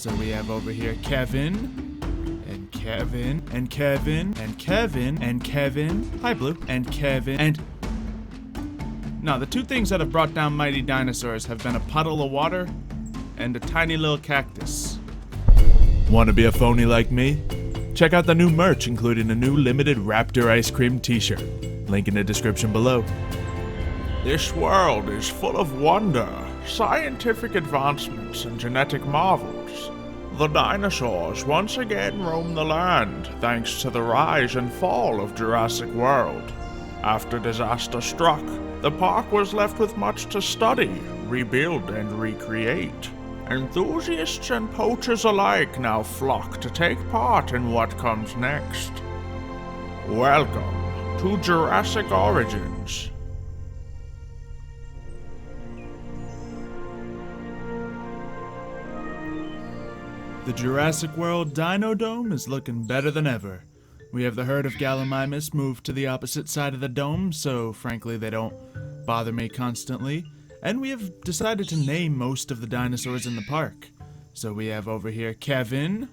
So we have over here Kevin, and Kevin, and Kevin, and Kevin, and Kevin. Hi, Blue. And Kevin, and... No, the two things that have brought down mighty dinosaurs have been a puddle of water and a tiny little cactus. Want to be a phony like me? Check out the new merch, including a new limited Raptor ice cream t-shirt. Link in the description below. This world is full of wonder, scientific advancements, and genetic marvels. The dinosaurs once again roam the land, thanks to the rise and fall of Jurassic World. After disaster struck, the park was left with much to study, rebuild, and recreate. Enthusiasts and poachers alike now flock to take part in what comes next. Welcome to Jurassic Origins. The Jurassic World Dino Dome is looking better than ever. We have the herd of Gallimimus moved to the opposite side of the dome, so frankly they don't bother me constantly. And we have decided to name most of the dinosaurs in the park. So we have over here Kevin,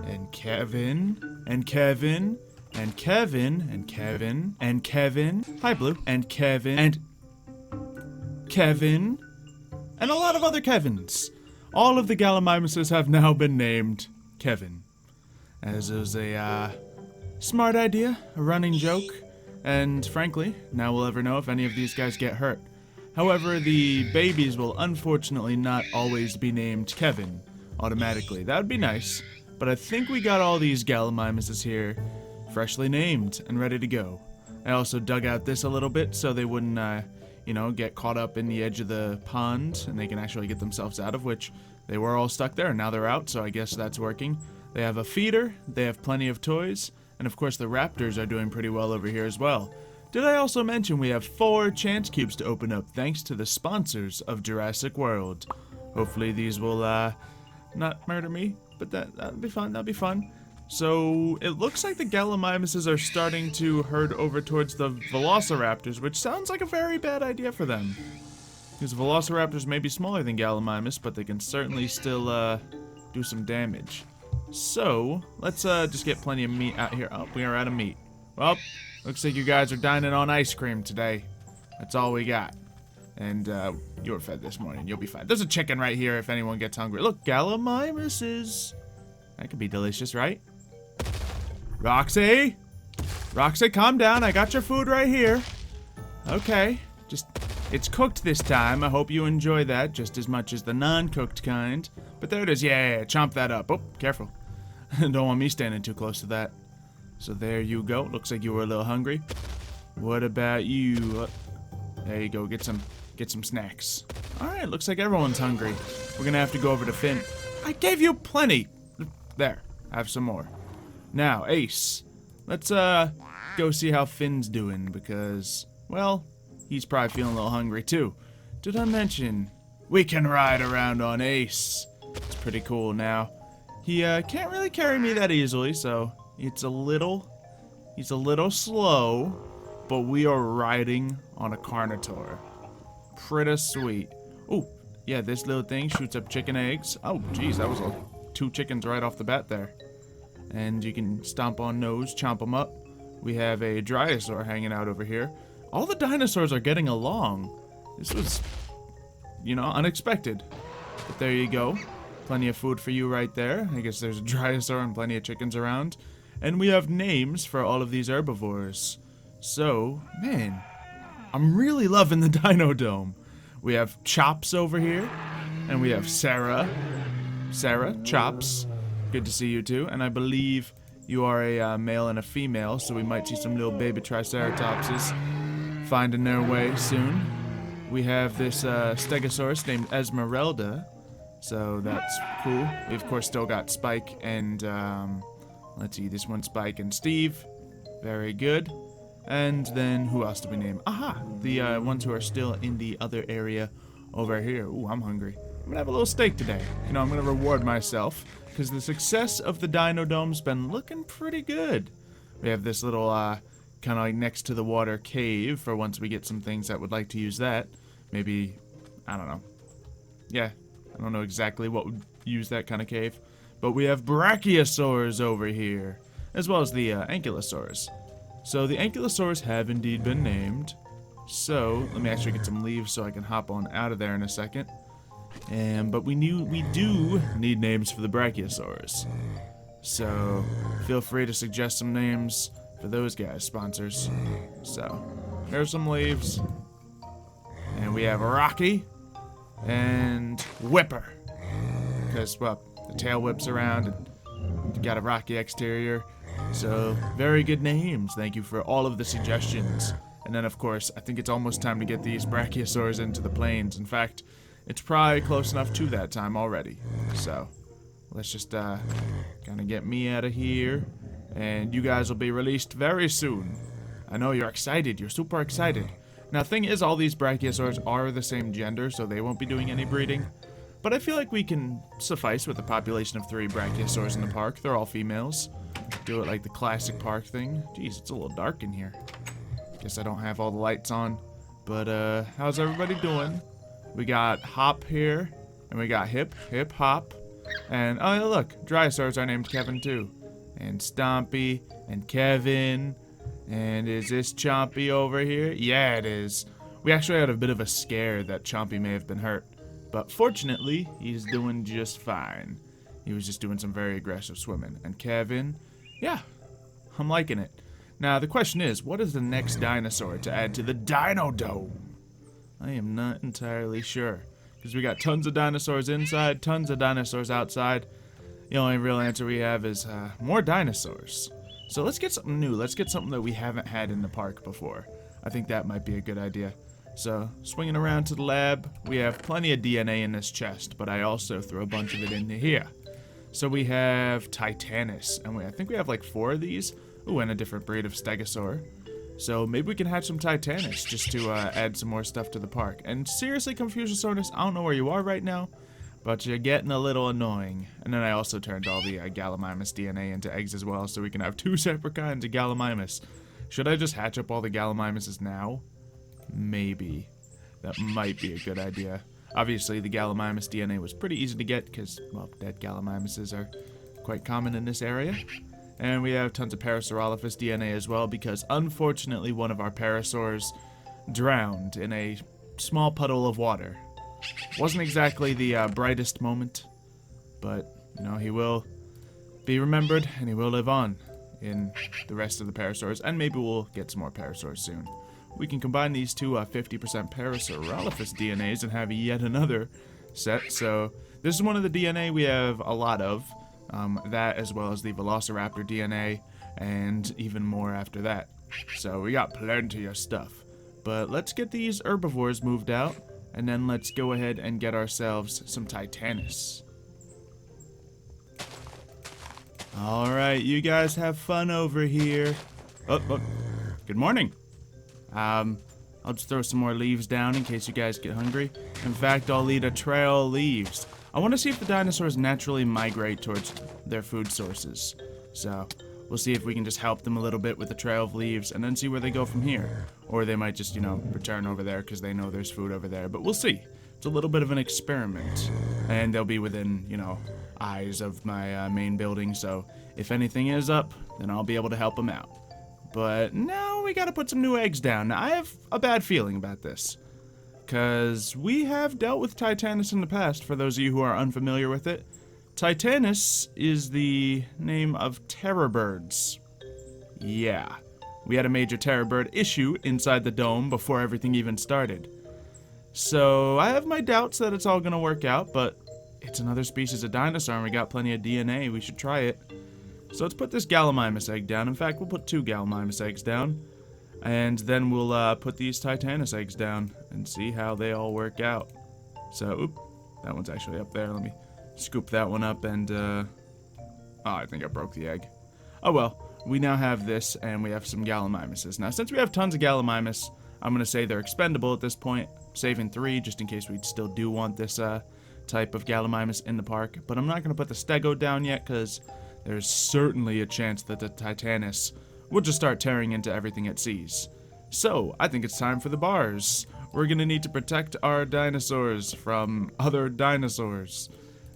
and Kevin, and Kevin, and Kevin, and Kevin, and Kevin. Hi, Blue. And Kevin, and Kevin, and a lot of other Kevins. All of the Gallimimuses have now been named Kevin. As is a smart idea, a running joke, and frankly, now we'll ever know if any of these guys get hurt. However, the babies will unfortunately not always be named Kevin automatically. That would be nice, but I think we got all these Gallimimuses here freshly named and ready to go. I also dug out this a little bit so they wouldn't, get caught up in the edge of the pond and they can actually get themselves out of, which they were all stuck there and now they're out, so I guess that's working. They have a feeder, they have plenty of toys, and of course the raptors are doing pretty well over here as well. Did I also mention we have 4 chance cubes to open up thanks to the sponsors of Jurassic World? Hopefully these will not murder me, but that'll be fun, So it looks like the Gallimimuses are starting to herd over towards the Velociraptors, which sounds like a very bad idea for them. Because Velociraptors may be smaller than Gallimimus, but they can certainly still do some damage. So let's just get plenty of meat out here. Oh, we are out of meat. Well, looks like you guys are dining on ice cream today. That's all we got. And you were fed this morning. You'll be fine. There's a chicken right here if anyone gets hungry. Look, Gallimimuses. That could be delicious, right? Roxy? Roxy, calm down. I got your food right here. Okay. It's cooked this time. I hope you enjoy that just as much as the non-cooked kind. But there it is. Yeah, chomp that up. Oh, careful. Don't want me standing too close to that. So there you go. Looks like you were a little hungry. What about you? There you go. Get some snacks. All right. Looks like everyone's hungry. We're gonna have to go over to Finn. I gave you plenty. There. Have some more. Now, Ace. Let's go see how Finn's doing because, well, he's probably feeling a little hungry too. Did I mention we can ride around on Ace? It's pretty cool now. He can't really carry me that easily, so he's a little slow, but we are riding on a Carnotaur. Pretty sweet. Oh, yeah, this little thing shoots up chicken eggs. Oh, geez, that was 2 chickens right off the bat there. And you can stomp on those, chomp them up. We have a Dinosaur hanging out over here. All the dinosaurs are getting along. This was, unexpected. But there you go. Plenty of food for you right there. I guess there's a Dinosaur and plenty of chickens around. And we have names for all of these herbivores. So, man, I'm really loving the Dino Dome. We have Chops over here. And we have Sarah. Sarah, Chops. Good to see you too. And I believe you are a male and a female, so we might see some little baby Triceratopses finding their way soon. We have this Stegosaurus named Esmeralda, so that's cool. We of course still got Spike and let's see, this one Spike and Steve. Very good. And then who else do we name? Aha, the ones who are still in the other area over here. Ooh, I'm hungry. I'm gonna have a little steak today. I'm gonna reward myself because the success of the Dino Dome's been looking pretty good. We have this little kind of like next to the water cave for once we get some things that would like to use that. Maybe, I don't know. Yeah, I don't know exactly what would use that kind of cave. But we have Brachiosaurs over here, as well as the Ankylosaurs. So the Ankylosaurs have indeed been named. So let me actually get some leaves so I can hop on out of there in a second. But we do need names for the Brachiosaurs. So feel free to suggest some names for those guys, sponsors. So there's some leaves. And we have Rocky and Whipper. Because, well, the tail whips around and you got a rocky exterior. So very good names. Thank you for all of the suggestions. And then, of course, I think it's almost time to get these Brachiosaurs into the plains. In fact, it's probably close enough to that time already. So let's just kind of get me out of here. And you guys will be released very soon. I know you're excited. You're super excited. Now, the thing is, all these Brachiosaurs are the same gender, so they won't be doing any breeding. But I feel like we can suffice with a population of 3 Brachiosaurs in the park. They're all females. Do it like the classic park thing. Jeez, it's a little dark in here. Guess I don't have all the lights on. But, how's everybody doing? We got Hop here, and we got Hip, Hop. And, oh, yeah, look, Dryosaurs are named Kevin, too. And Stompy, and Kevin. And is this Chompy over here? Yeah, it is. We actually had a bit of a scare that Chompy may have been hurt. But fortunately, he's doing just fine. He was just doing some very aggressive swimming. And Kevin, yeah, I'm liking it. Now, the question is, what is the next dinosaur to add to the Dino Dome? I am not entirely sure. Because we got tons of dinosaurs inside, tons of dinosaurs outside. The only real answer we have is more dinosaurs. So let's get something new. Let's get something that we haven't had in the park before. I think that might be a good idea. So, swinging around to the lab, we have plenty of DNA in this chest, but I also threw a bunch of it into here. So we have Titanus, and I think we have like 4 of these. Ooh, and a different breed of Stegosaur. So maybe we can hatch some Titanus just to add some more stuff to the park. And seriously, Confuciusaurus, I don't know where you are right now, but you're getting a little annoying. And then I also turned all the Gallimimus DNA into eggs as well, so we can have 2 separate kinds of Gallimimus. Should I just hatch up all the Gallimimuses now? Maybe. That might be a good idea. Obviously, the Gallimimus DNA was pretty easy to get because, well, dead Gallimimuses are quite common in this area. And we have tons of Parasaurolophus DNA as well because, unfortunately, one of our Parasaurs drowned in a small puddle of water. Wasn't exactly the brightest moment, but, you know, he will be remembered and he will live on in the rest of the Parasaurs, and maybe we'll get some more Parasaurs soon. We can combine these two 50% Parasaurolophus DNAs and have yet another set. So this is one of the DNA we have a lot of. That as well as the Velociraptor DNA and even more after that. So we got plenty of stuff. But let's get these herbivores moved out and then let's go ahead and get ourselves some Titanus. Alright, you guys have fun over here. Oh, good morning. I'll just throw some more leaves down in case you guys get hungry. In fact, I'll eat a trail of leaves. I want to see if the dinosaurs naturally migrate towards their food sources. So, we'll see if we can just help them a little bit with the trail of leaves and then see where they go from here. Or they might just, return over there because they know there's food over there. But we'll see. It's a little bit of an experiment. And they'll be within, eyes of my main building. So, if anything is up, then I'll be able to help them out. But now we gotta put some new eggs down. Now, I have a bad feeling about this. Because we have dealt with Titanus in the past, for those of you who are unfamiliar with it. Titanus is the name of terror birds. Yeah. We had a major terror bird issue inside the dome before everything even started. So, I have my doubts that it's all gonna work out, but it's another species of dinosaur and we got plenty of DNA. We should try it. So let's put this Gallimimus egg down. In fact, we'll put 2 Gallimimus eggs down. And then we'll put these Titanus eggs down and see how they all work out. So, that one's actually up there. Let me scoop that one up and, oh, I think I broke the egg. Oh well, we now have this and we have some Gallimimuses. Now, since we have tons of Gallimimus, I'm going to say they're expendable at this point. Saving 3 just in case we still do want this type of Gallimimus in the park. But I'm not going to put the Stego down yet because there's certainly a chance that the Titanus will just start tearing into everything it sees. So, I think it's time for the bars. We're gonna need to protect our dinosaurs from other dinosaurs.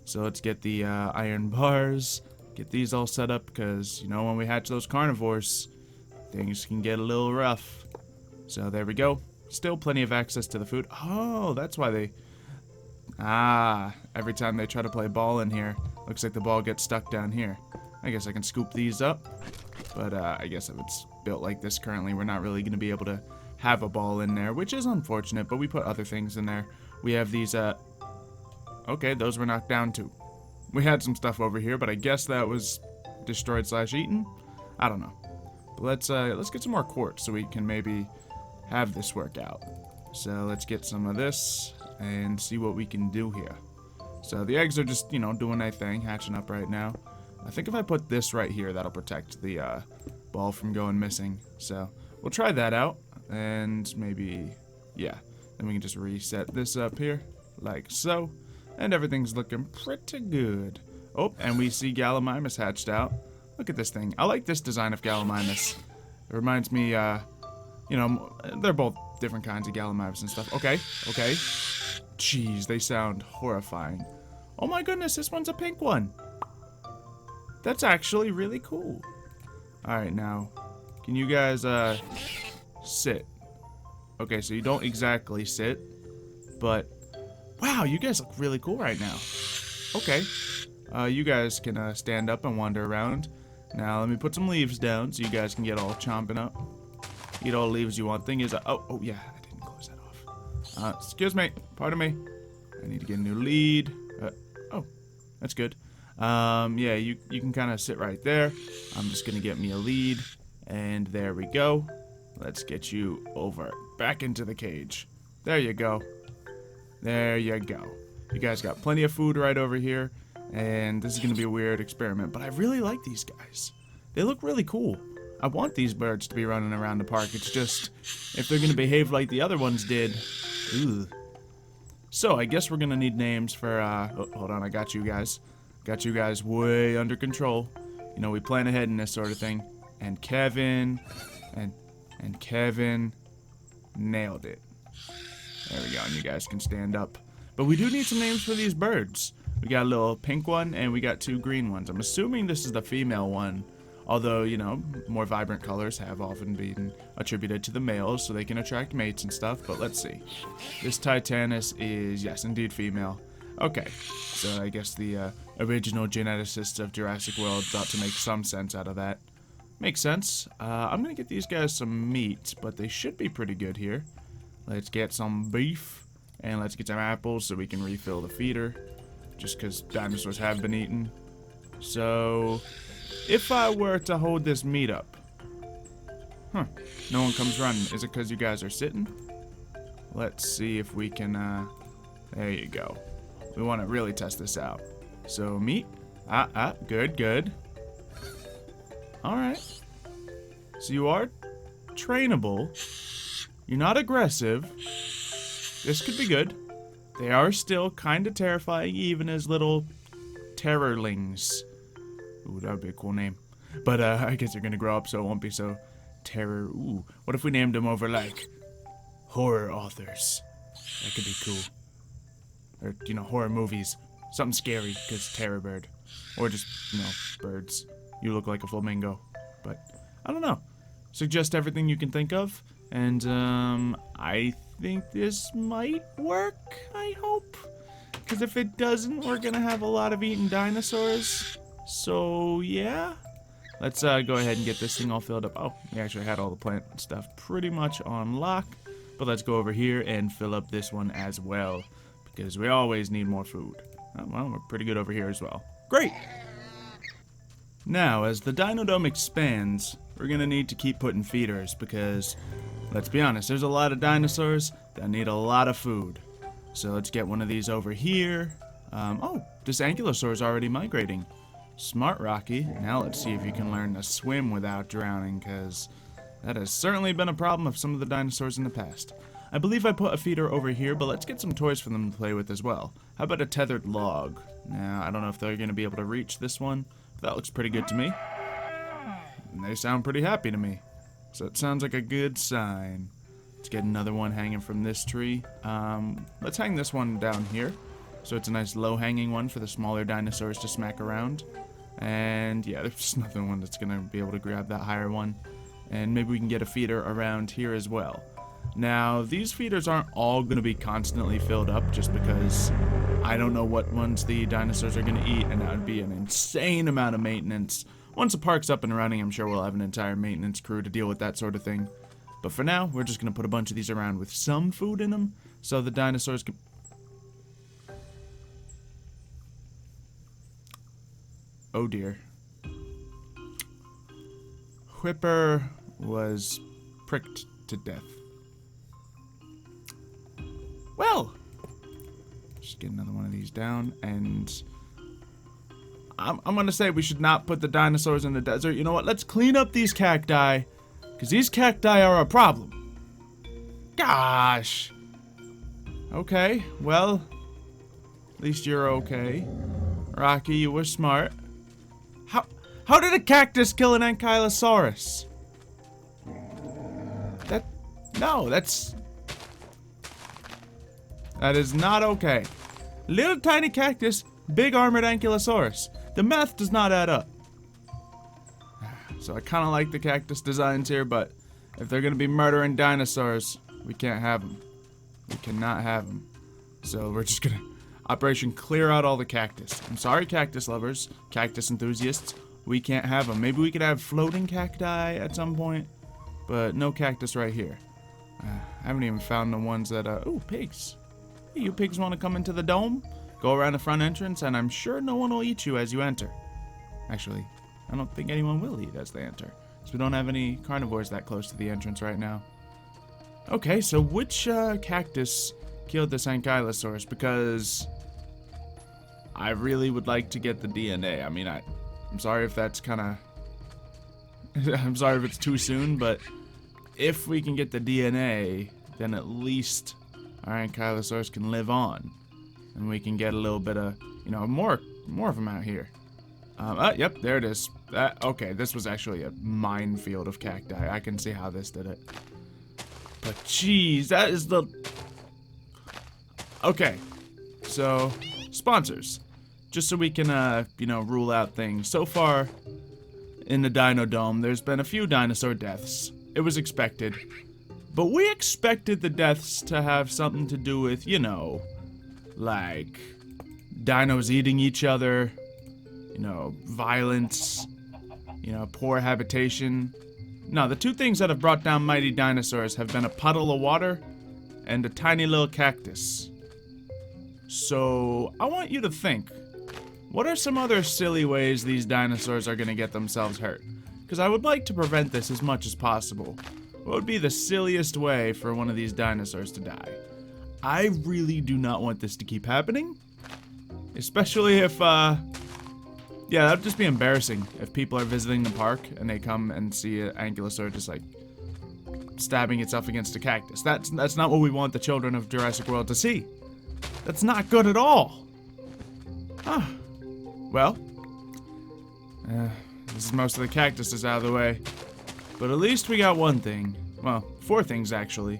So let's get the iron bars, get these all set up, because, you know, when we hatch those carnivores, things can get a little rough. So there we go. Still plenty of access to the food. Oh, that's why they... every time they try to play ball in here, looks like the ball gets stuck down here. I guess I can scoop these up, but I guess if it's built like this currently, we're not really going to be able to have a ball in there, which is unfortunate, but we put other things in there. We have these, okay, those were knocked down too. We had some stuff over here, but I guess that was destroyed / eaten. I don't know. But let's get some more quartz so we can maybe have this work out. So let's get some of this and see what we can do here. So the eggs are just, you know, doing their thing, hatching up right now. I think if I put this right here, that'll protect the ball from going missing. So we'll try that out, and maybe, yeah. Then we can just reset this up here, like so. And everything's looking pretty good. Oh, and we see Gallimimus hatched out. Look at this thing. I like this design of Gallimimus. It reminds me, you know, they're both different kinds of Gallimimus and stuff. Okay, okay. Jeez, they sound horrifying. Oh my goodness, this one's a pink one. That's actually really cool. Alright, now, can you guys, sit? Okay, so you don't exactly sit, but, wow, you guys look really cool right now. Okay, you guys can, stand up and wander around. Now, let me put some leaves down so you guys can get all chomping up. Eat all the leaves you want. Thing is, oh, yeah, I didn't close that off. Excuse me, pardon me. I need to get a new lead. Oh, that's good. Yeah, you can kind of sit right there. I'm just gonna get me a lead, and there we go. Let's get you over back into the cage. There you go. There you go. You guys got plenty of food right over here, and this is gonna be a weird experiment, but I really like these guys. They look really cool. I want these birds to be running around the park. It's just, if they're gonna behave like the other ones did, ugh. So I guess we're gonna need names for, oh, hold on, I got you guys. Got you guys way under control. You know, we plan ahead in this sort of thing. And Kevin, and Kevin nailed it. There we go, and you guys can stand up. But we do need some names for these birds. We got a little pink one, and we got 2 green ones. I'm assuming this is the female one. Although, you know, more vibrant colors have often been attributed to the males, so they can attract mates and stuff. But let's see. This Titanus is, yes, indeed female. Okay, so I guess the original geneticists of Jurassic World thought to make some sense out of that. Makes sense. I'm gonna get these guys some meat, but they should be pretty good here. Let's get some beef, and let's get some apples so we can refill the feeder, just because dinosaurs have been eaten. So, if I were to hold this meat up, no one comes running. Is it because you guys are sitting? Let's see if we can, there you go. We want to really test this out. So, meat. Good, good. Alright. So you are trainable. You're not aggressive. This could be good. They are still kind of terrifying, even as little terrorlings. Ooh, that would be a cool name. But, I guess they're gonna grow up, so it won't be so terror. Ooh, what if we named them over, like, horror authors? That could be cool. Or, you know, horror movies. Something scary, because terror bird. Or just, you know, birds. You look like a flamingo. But, I don't know. Suggest everything you can think of. And, I think this might work, I hope. Because if it doesn't, we're gonna have a lot of eaten dinosaurs. So, yeah. Let's, go ahead and get this thing all filled up. Oh, we actually had all the plant stuff pretty much on lock. But let's go over here and fill up this one as well. Because we always need more food. Oh, well, we're pretty good over here as well. Great! Now, as the Dino Dome expands, we're gonna need to keep putting feeders because, let's be honest, there's a lot of dinosaurs that need a lot of food. So let's get one of these over here. Oh, this Ankylosaur is already migrating. Smart, Rocky. Now let's see if you can learn to swim without drowning, because that has certainly been a problem of some of the dinosaurs in the past. I believe I put a feeder over here, but let's get some toys for them to play with as well. How about a tethered log? Now, I don't know if they're going to be able to reach this one. But that looks pretty good to me. And they sound pretty happy to me. So it sounds like a good sign. Let's get another one hanging from this tree. Let's hang this one down here. So it's a nice low-hanging one for the smaller dinosaurs to smack around. And yeah, there's nothing one that's gonna be able to grab that higher one. And maybe we can get a feeder around here as well. Now, these feeders aren't all gonna be constantly filled up just because I don't know what ones the dinosaurs are gonna eat, and that would be an insane amount of maintenance. Once the park's up and running, I'm sure we'll have an entire maintenance crew to deal with that sort of thing. But for now, we're just gonna put a bunch of these around with some food in them, so the dinosaurs can... Oh dear. Whipper was pricked to death. Well, just get another one of these down, and I'm gonna say we should not put the dinosaurs in the desert. You know what? Let's clean up these cacti, because these cacti are a problem. Gosh. Okay, well, at least you're okay. Rocky, you were smart. How did a cactus kill an Ankylosaurus? That is not okay. Little tiny cactus, big armored Ankylosaurus. The math does not add up. So I kind of like the cactus designs here, but if they're going to be murdering dinosaurs, we can't have them. We cannot have them. So we're just going to Operation clear out all the cactus. I'm sorry, cactus lovers, cactus enthusiasts. We can't have them. Maybe we could have floating cacti at some point, but no cactus right here. I haven't even found the ones that, ooh, pigs. Hey, you pigs want to come into the dome? Go around the front entrance, and I'm sure no one will eat you as you enter. Actually, I don't think anyone will eat as they enter, because we don't have any carnivores that close to the entrance right now. Okay, so which cactus killed this Ankylosaurus? Because I really would like to get the DNA. I mean, I'm sorry if that's kind of... I'm sorry if it's too soon, but if we can get the DNA, then at least our Ankylosaurus can live on. And we can get a little bit of, you know, more of them out here. Yep, there it is. Okay, this was actually a minefield of cacti. I can see how this did it. But jeez, that is the... Okay, so sponsors. Just so we can, you know, rule out things. So far, in the Dino Dome, there's been a few dinosaur deaths. It was expected. But we expected the deaths to have something to do with, you know, like dinos eating each other, you know, violence, you know, poor habitation. No, the two things that have brought down mighty dinosaurs have been a puddle of water and a tiny little cactus. So, I want you to think, what are some other silly ways these dinosaurs are going to get themselves hurt? Because I would like to prevent this as much as possible. What would be the silliest way for one of these dinosaurs to die? I really do not want this to keep happening. Especially if, yeah, that'd just be embarrassing if people are visiting the park and they come and see an ankylosaur just, like, stabbing itself against a cactus. That's not what we want the children of Jurassic World to see. That's not good at all. Ah. Well, this is most of the cactuses out of the way. But at least we got one thing. Well, 4 things, actually.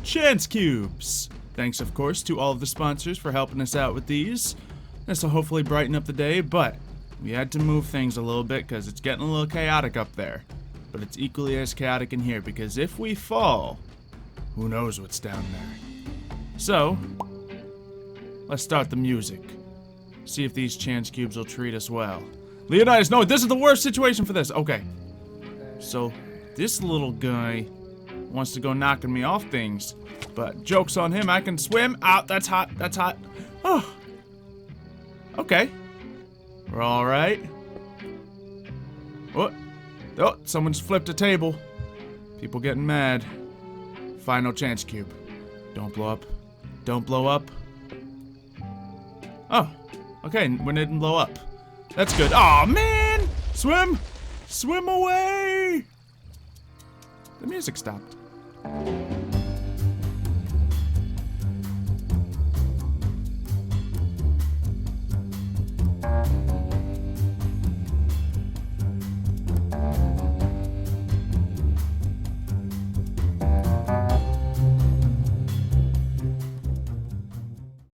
Chance cubes! Thanks, of course, to all of the sponsors for helping us out with these. This will hopefully brighten up the day, but we had to move things a little bit because it's getting a little chaotic up there. But it's equally as chaotic in here, because if we fall, who knows what's down there. So, let's start the music. See if these chance cubes will treat us well. Leonidas, no, this is the worst situation for this. Okay. So, this little guy wants to go knocking me off things. But joke's on him, I can swim. Ow, that's hot, that's hot. Oh. Okay. We're alright. What? Oh, someone's flipped a table. People getting mad. Final chance cube. Don't blow up. Don't blow up. Oh. Okay, we didn't blow up. That's good. Aw, man! Swim! Swim away! The music stopped.